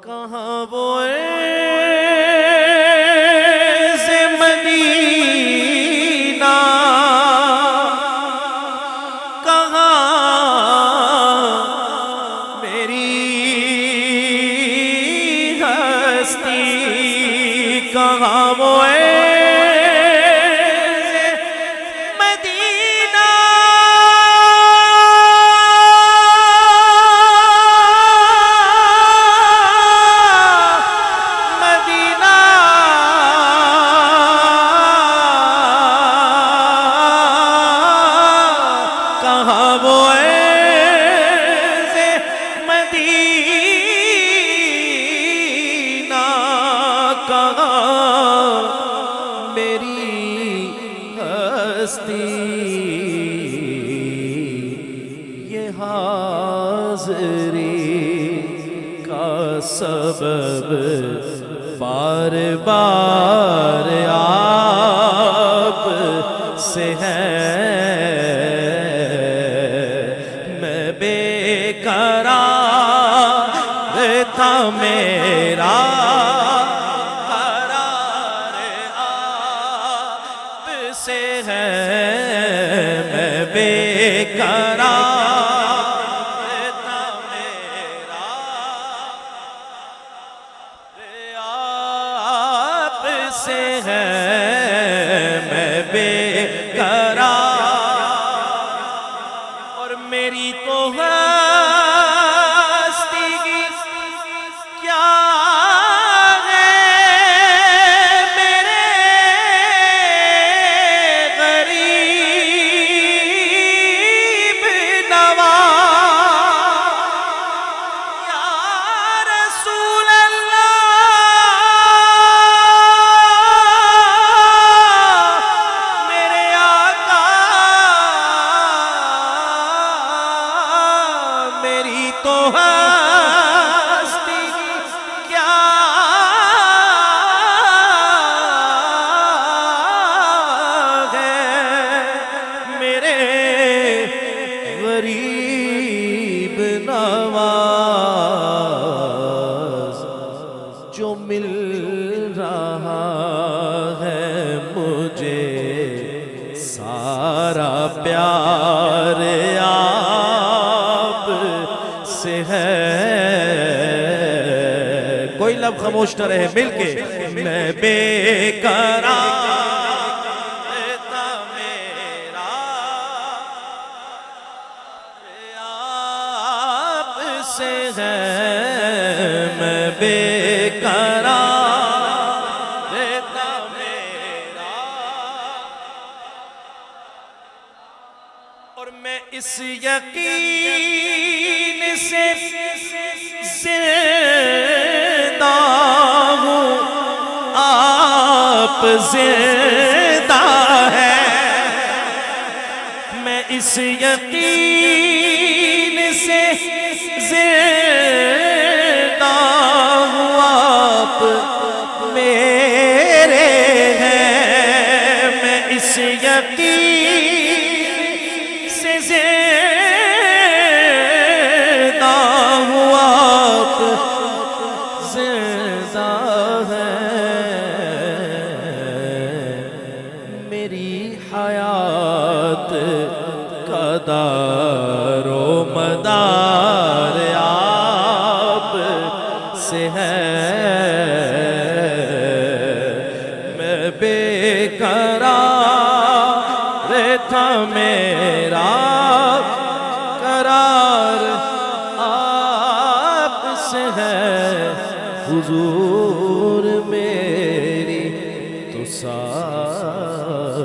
کہاں وہ عز مدینہ، کہاں میری ہستی، کہاں وہ یہ حاضری کا سبب بار بار آپ سے ہے، میں بے قرار تھا میرا سے ہے، میں بے قرار تھا میرا آپ سے ہے، میں بے قرار، اور میری تو ہستی کیا تو ہستی کیا ہے، میرے غریب نواز جو مل رہا ہے مجھے سارا پیار سے ہے، کوئی لب خاموش نہ رہے، مل کے میں بے قرار تھا میرا آپ سے ہے، میں بے قرار تھا میرا، اور میں اس یقین سے زندہ ہوں آپ زندہ ہے، میں اس یقین سے زندہ ہوں آپ میرے ہیں، میں اس یقین سے زندہ ہوں آپ زندہ ہے، میری حیات کا دار و مدار آپ سے ہے، میں بے قرار تھا میرا قرار آپ سے ہے، حضور میری تو ساری